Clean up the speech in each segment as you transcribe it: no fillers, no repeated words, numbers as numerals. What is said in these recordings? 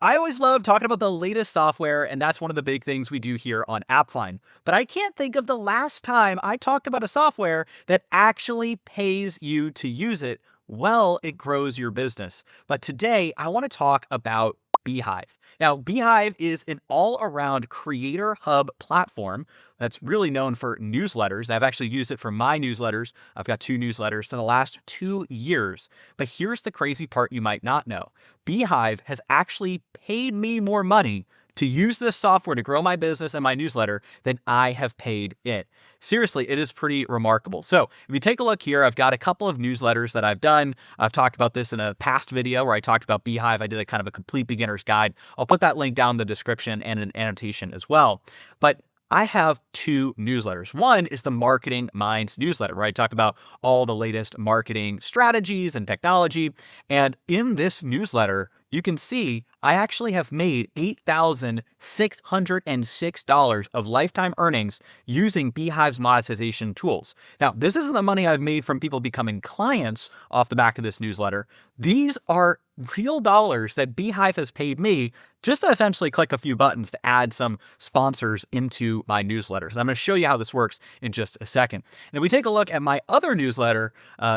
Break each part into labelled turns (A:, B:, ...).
A: I always love talking about the latest software, and that's one of the big things we do here on AppFind. But I can't think of the last time I talked about a software that actually pays you to use it while it grows your business. But today, I want to talk about Beehiiv. Now, Beehiiv is an all-around creator hub platform that's really known for newsletters. I've actually used it for my newsletters. I've got 2 newsletters for the last 2 years. But here's the crazy part you might not know. Beehiiv has actually paid me more money to use this software to grow my business and my newsletter than I have paid it. Seriously, it is pretty remarkable. So if you take a look here, I've got a couple of newsletters that I've done. I've talked about this in a past video where I talked about Beehiiv. I did a kind of a complete beginner's guide. I'll put that link down in the description and an annotation as well. But I have 2 newsletters. One is the Marketing Minds newsletter, where I talk about all the latest marketing strategies and technology. And in this newsletter, you can see I actually have made $8,606 of lifetime earnings using Beehiiv's monetization tools. Now, this isn't the money I've made from people becoming clients off the back of this newsletter. These are real dollars that Beehiiv has paid me just to essentially click a few buttons to add some sponsors into my newsletters. And I'm going to show you how this works in just a second. And if we take a look at my other newsletter,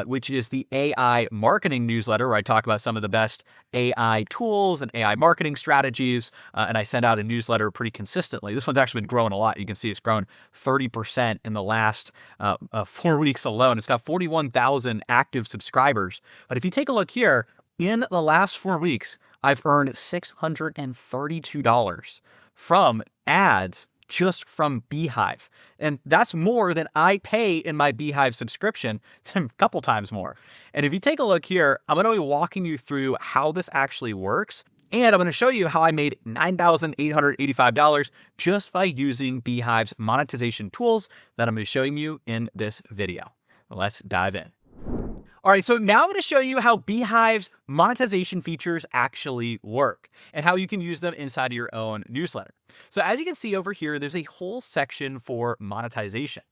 A: which is the AI marketing newsletter, where I talk about some of the best AI tools and AI marketing strategies, and I send out a newsletter pretty consistently. This one's actually been growing a lot. You can see it's grown 30% in the last 4 weeks alone. It's got 41,000 active subscribers. But if you take a look here, in the last 4 weeks, I've earned $632 from ads just from Beehiiv. And that's more than I pay in my Beehiiv subscription, a couple times more. And if you take a look here, I'm going to be walking you through how this actually works. And I'm going to show you how I made $9,885 just by using Beehiiv's monetization tools that I'm going to be showing you in this video. Let's dive in. All right, so now I'm going to show you how Beehiiv's monetization features actually work and how you can use them inside of your own newsletter. So as you can see over here, there's a whole section for monetization.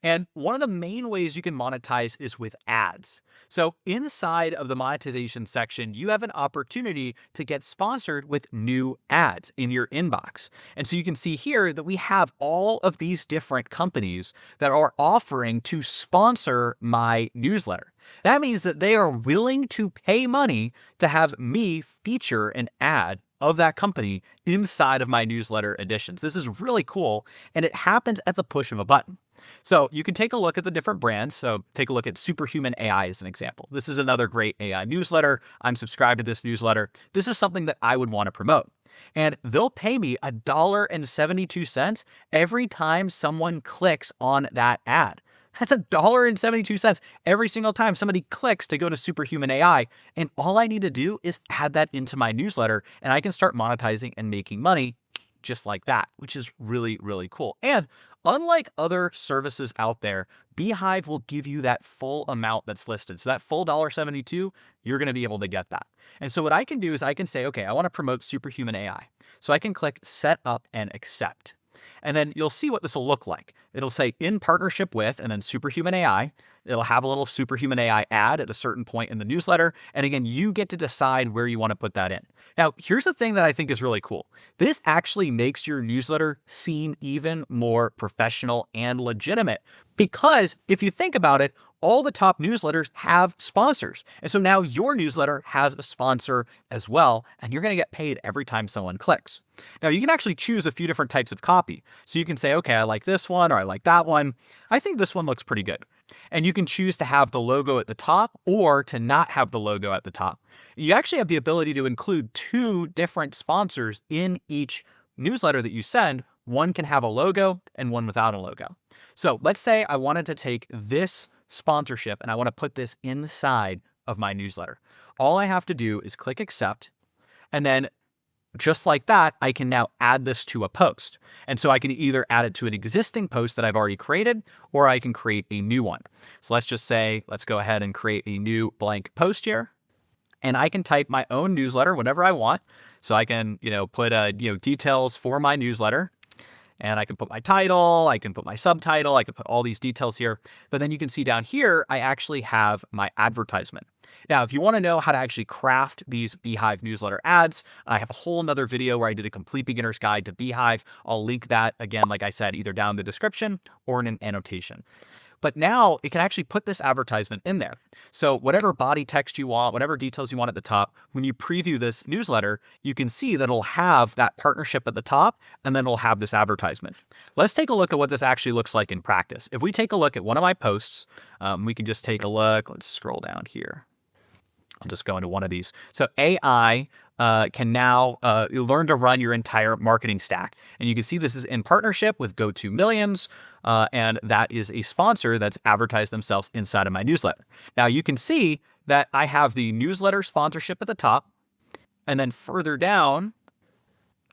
A: And one of the main ways you can monetize is with ads. So inside of the monetization section, you have an opportunity to get sponsored with new ads in your inbox. And so you can see here that we have all of these different companies that are offering to sponsor my newsletter. That means that they are willing to pay money to have me feature an ad of that company inside of my newsletter editions. This is really cool, and it happens at the push of a button. So you can take a look at the different brands. So take a look at Superhuman AI as an example. This is another great AI newsletter. I'm subscribed to this newsletter. This is something that I would want to promote. And they'll pay me $1.72 every time someone clicks on that ad. That's $1.72 every single time somebody clicks to go to Superhuman AI. And all I need to do is add that into my newsletter, and I can start monetizing and making money just like that, which is really, really cool. And unlike other services out there, Beehiiv will give you that full amount that's listed. So that full $1.72, you're going to be able to get that. And so what I can do is I can say, okay, I want to promote Superhuman AI. So I can click Set Up and Accept. And then you'll see what this will look like. It'll say in partnership with, and then Superhuman AI. It'll have a little Superhuman AI ad at a certain point in the newsletter. And again, you get to decide where you want to put that in. Now, here's the thing that I think is really cool. This actually makes your newsletter seem even more professional and legitimate. Because if you think about it, all the top newsletters have sponsors. And so now your newsletter has a sponsor as well, and you're going to get paid every time someone clicks. Now, you can actually choose a few different types of copy. So you can say, okay, I like this one, or I like that one. I think this one looks pretty good. And you can choose to have the logo at the top or to not have the logo at the top. You actually have the ability to include 2 different sponsors in each newsletter that you send. One can have a logo and one without a logo. So let's say I wanted to take this sponsorship and I want to put this inside of my newsletter. All I have to do is click accept, and then just like that, I can now add this to a post. And so I can either add it to an existing post that I've already created, or I can create a new one. So let's just say, let's go ahead and create a new blank post here. And I can type my own newsletter, whatever I want. So I can, put, details for my newsletter. And I can put my title, I can put my subtitle, I can put all these details here. But then you can see down here, I actually have my advertisement. Now, if you want to know how to actually craft these Beehiiv newsletter ads, I have a whole nother video where I did a complete beginner's guide to Beehiiv. I'll link that again, like I said, either down in the description or in an annotation. But now it can actually put this advertisement in there. So whatever body text you want, whatever details you want at the top, when you preview this newsletter, you can see that it'll have that partnership at the top, and then it'll have this advertisement. Let's take a look at what this actually looks like in practice. If we take a look at one of my posts, we can just take a look. Let's scroll down here. I'll just go into one of these. So AI can now learn to run your entire marketing stack. And you can see this is in partnership with GoToMillions. And that is a sponsor that's advertised themselves inside of my newsletter. Now you can see that I have the newsletter sponsorship at the top. And then further down,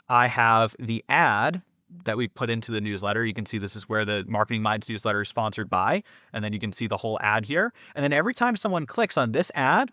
A: I have the ad that we put into the newsletter. You can see this is where the Marketing Minds newsletter is sponsored by. And then you can see the whole ad here. And then every time someone clicks on this ad,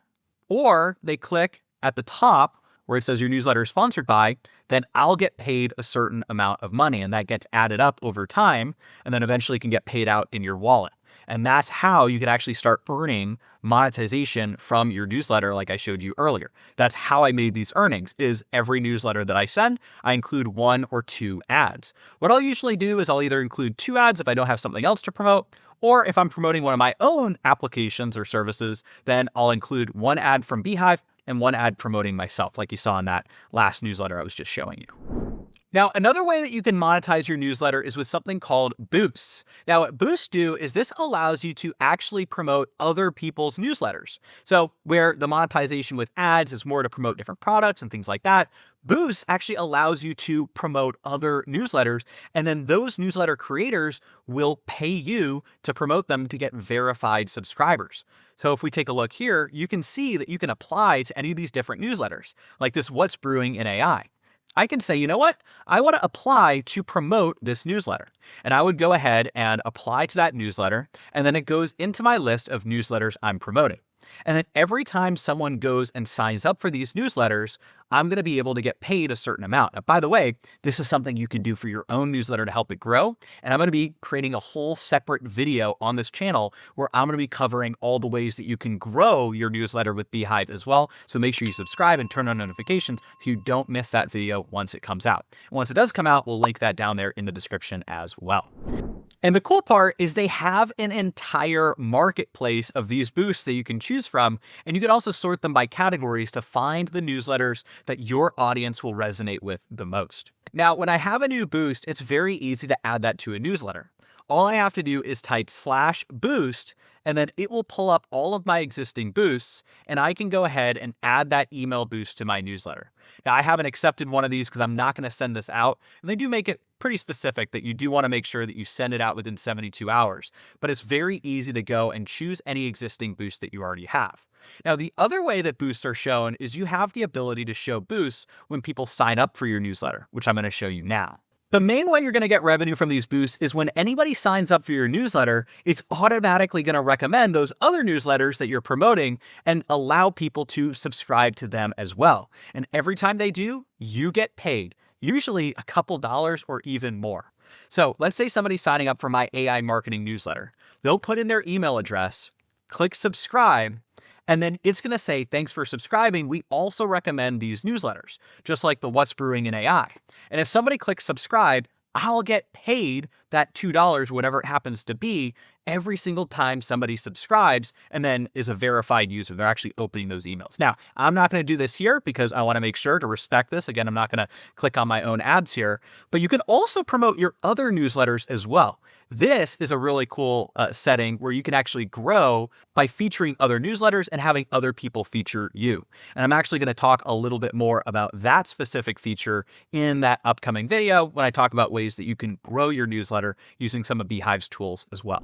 A: or they click at the top where it says your newsletter is sponsored by, then I'll get paid a certain amount of money, and that gets added up over time and then eventually can get paid out in your wallet. And that's how you can actually start earning monetization from your newsletter like I showed you earlier. That's how I made these earnings. Is every newsletter that I send, I include 1 or 2 ads. What I'll usually do is I'll either include 2 ads if I don't have something else to promote, or if I'm promoting one of my own applications or services, then I'll include 1 ad from Beehiiv and 1 ad promoting myself, like you saw in that last newsletter I was just showing you. Now, another way that you can monetize your newsletter is with something called boosts. Now, what boosts do is this allows you to actually promote other people's newsletters. So where the monetization with ads is more to promote different products and things like that, boosts actually allows you to promote other newsletters, and then those newsletter creators will pay you to promote them to get verified subscribers. So if we take a look here, you can see that you can apply to any of these different newsletters, like this What's Brewing in AI. I can say, you know what? I want to apply to promote this newsletter. And I would go ahead and apply to that newsletter. And then it goes into my list of newsletters I'm promoting. And then every time someone goes and signs up for these newsletters, I'm going to be able to get paid a certain amount. Now, by the way, this is something you can do for your own newsletter to help it grow. And I'm going to be creating a whole separate video on this channel where I'm going to be covering all the ways that you can grow your newsletter with Beehiiv as well. So make sure you subscribe and turn on notifications so you don't miss that video once it comes out. And once it does come out, we'll link that down there in the description as well. And the cool part is they have an entire marketplace of these boosts that you can choose from. And you can also sort them by categories to find the newsletters that your audience will resonate with the most. Now, when I have a new boost, it's very easy to add that to a newsletter. All I have to do is type /boost, and then it will pull up all of my existing boosts, and I can go ahead and add that email boost to my newsletter. Now, I haven't accepted one of these because I'm not going to send this out, and they do make it pretty specific that you do want to make sure that you send it out within 72 hours, but it's very easy to go and choose any existing boost that you already have. Now, the other way that boosts are shown is you have the ability to show boosts when people sign up for your newsletter, which I'm going to show you now. The main way you're going to get revenue from these boosts is when anybody signs up for your newsletter, it's automatically going to recommend those other newsletters that you're promoting and allow people to subscribe to them as well. And every time they do, you get paid, usually a couple dollars or even more. So let's say somebody's signing up for my AI marketing newsletter. They'll put in their email address, click subscribe, and then it's going to say, thanks for subscribing. We also recommend these newsletters, just like the What's Brewing in AI. And if somebody clicks subscribe, I'll get paid that $2, whatever it happens to be, every single time somebody subscribes and then is a verified user. They're actually opening those emails. Now, I'm not going to do this here because I want to make sure to respect this. Again, I'm not going to click on my own ads here, but you can also promote your other newsletters as well. This is a really cool setting where you can actually grow by featuring other newsletters and having other people feature you. And I'm actually going to talk a little bit more about that specific feature in that upcoming video when I talk about ways that you can grow your newsletter using some of Beehiiv's tools as well.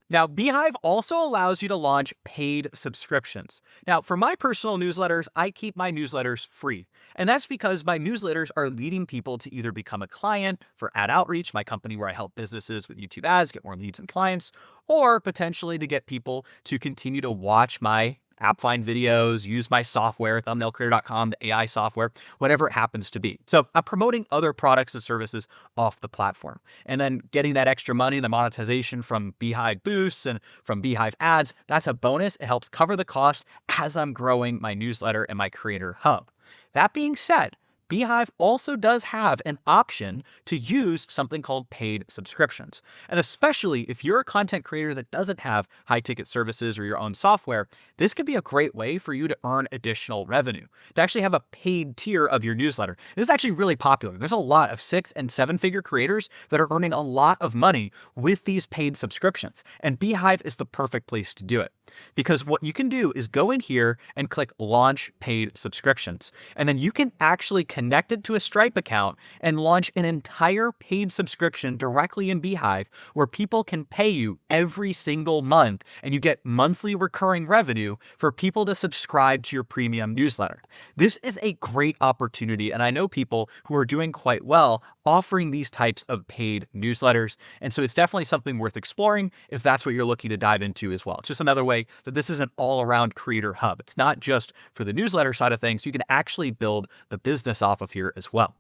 A: Now, Beehiiv also allows you to launch paid subscriptions. Now, for my personal newsletters, I keep my newsletters free. And that's because my newsletters are leading people to either become a client for AdOutreach, my company where I help businesses with YouTube ads get more leads and clients, or potentially to get people to continue to watch my app find videos, use my software, thumbnailcreator.com, the AI software, whatever it happens to be. So I'm promoting other products and services off the platform. And then getting that extra money, the monetization from Beehiiv boosts and from Beehiiv ads, that's a bonus. It helps cover the cost as I'm growing my newsletter and my creator hub. That being said, Beehiiv also does have an option to use something called paid subscriptions. And especially if you're a content creator that doesn't have high ticket services or your own software, this could be a great way for you to earn additional revenue, to actually have a paid tier of your newsletter. This is actually really popular. There's a lot of 6- and 7-figure creators that are earning a lot of money with these paid subscriptions. And Beehiiv is the perfect place to do it. Because what you can do is go in here and click launch paid subscriptions. And then you can actually connect it to a Stripe account and launch an entire paid subscription directly in Beehiiv where people can pay you every single month and you get monthly recurring revenue for people to subscribe to your premium newsletter. This is a great opportunity. And I know people who are doing quite well offering these types of paid newsletters. And so it's definitely something worth exploring if that's what you're looking to dive into as well. It's just another way that this is an all-around creator hub. It's not just for the newsletter side of things. You can actually build the business off of here as well.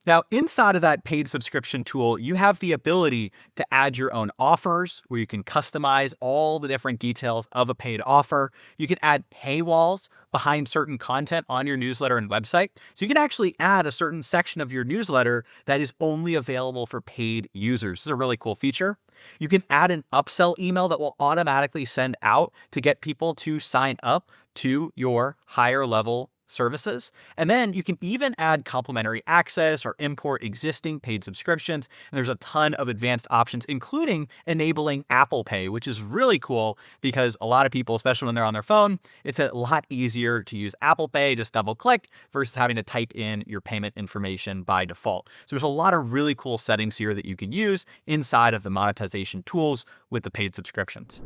A: Now, inside of that paid subscription tool, you have the ability to add your own offers where you can customize all the different details of a paid offer. You can add paywalls behind certain content on your newsletter and website. So you can actually add a certain section of your newsletter that is only available for paid users. This is a really cool feature. You can add an upsell email that will automatically send out to get people to sign up to your higher level services. And then you can even add complimentary access or import existing paid subscriptions. And there's a ton of advanced options, including enabling Apple Pay, which is really cool because a lot of people, especially when they're on their phone, it's a lot easier to use Apple Pay, just double click versus having to type in your payment information by default. So there's a lot of really cool settings here that you can use inside of the monetization tools with the paid subscriptions.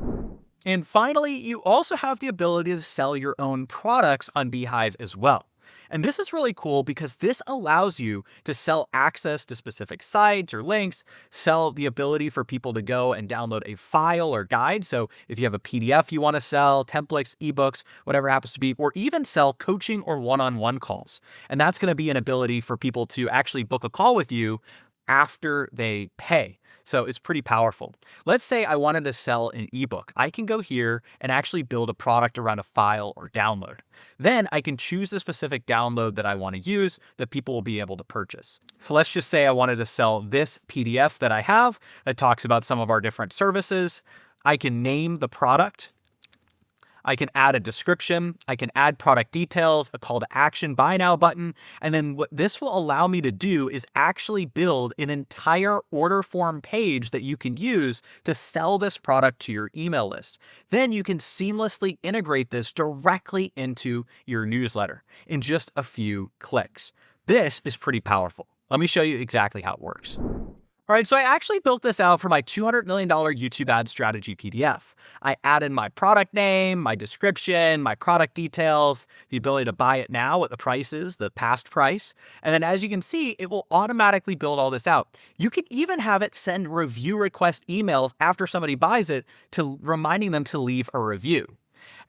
A: And finally, you also have the ability to sell your own products on Beehiiv as well. And this is really cool because this allows you to sell access to specific sites or links, sell the ability for people to go and download a file or guide. So if you have a PDF you want to sell, templates, ebooks, whatever it happens to be, or even sell coaching or one-on-one calls. And that's going to be an ability for people to actually book a call with you after they pay. So it's pretty powerful. Let's say I wanted to sell an ebook. I can go here and actually build a product around a file or download. Then I can choose the specific download that I want to use that people will be able to purchase. So let's just say I wanted to sell this PDF that I have that talks about some of our different services. I can name the product. I can add a description, I can add product details, a call to action, buy now button. And then what this will allow me to do is actually build an entire order form page that you can use to sell this product to your email list. Then you can seamlessly integrate this directly into your newsletter in just a few clicks. This is pretty powerful. Let me show you exactly how it works. All right, so I actually built this out for my $200 million YouTube ad strategy PDF. I added my product name, my description, my product details, the ability to buy it now, what the price is, the past price. And then as you can see, it will automatically build all this out. You can even have it send review request emails after somebody buys it to reminding them to leave a review.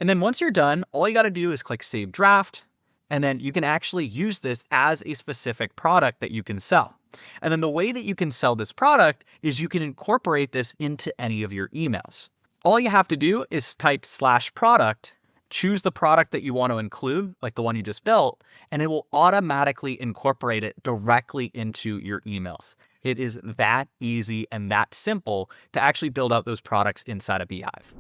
A: And then once you're done, all you got to do is click Save Draft. And then you can actually use this as a specific product that you can sell. And then the way that you can sell this product is you can incorporate this into any of your emails. All you have to do is type /product, choose the product that you want to include, like the one you just built, and it will automatically incorporate it directly into your emails. It is that easy and that simple to actually build out those products inside of Beehiiv.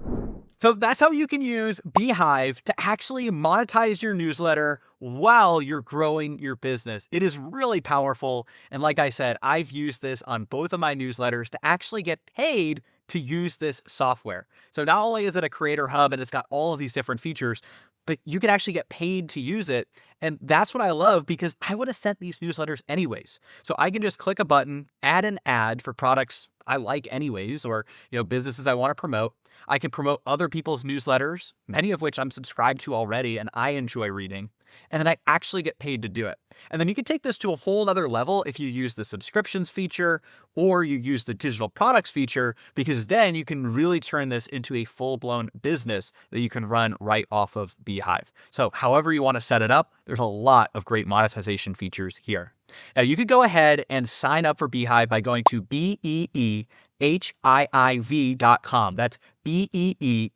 A: So that's how you can use Beehiiv to actually monetize your newsletter while you're growing your business. It is really powerful. And like I said, I've used this on both of my newsletters to actually get paid to use this software. So not only is it a creator hub and it's got all of these different features, but you can actually get paid to use it. And that's what I love because I would have sent these newsletters anyways. So I can just click a button, add an ad for products I like anyways, or businesses I want to promote. I can promote other people's newsletters, many of which I'm subscribed to already and I enjoy reading. And then I actually get paid to do it. And then you can take this to a whole other level if you use the subscriptions feature or you use the digital products feature, because then you can really turn this into a full-blown business that you can run right off of Beehiiv. So however you want to set it up, there's a lot of great monetization features here. Now you could go ahead and sign up for Beehiiv by going to Beehiiv.com. That's Beehiiv.com,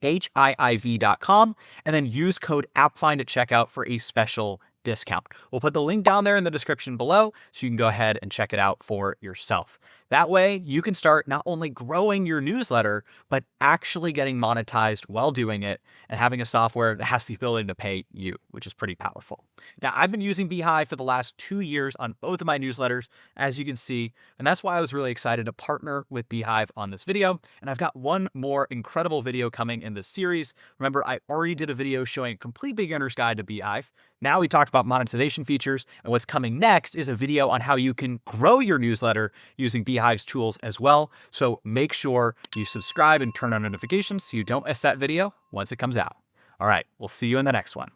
A: and then use code AppFind at checkout for a special discount. We'll put the link down there in the description below so you can go ahead and check it out for yourself. That way you can start not only growing your newsletter, but actually getting monetized while doing it and having a software that has the ability to pay you, which is pretty powerful. Now, I've been using Beehiiv for the last 2 years on both of my newsletters, as you can see, and that's why I was really excited to partner with Beehiiv on this video. And I've got one more incredible video coming in this series. Remember, I already did a video showing a complete beginner's guide to Beehiiv. Now we talked about monetization features, and what's coming next is a video on how you can grow your newsletter using Beehiiv's tools as well. So make sure you subscribe and turn on notifications so you don't miss that video once it comes out. All right, we'll see you in the next one.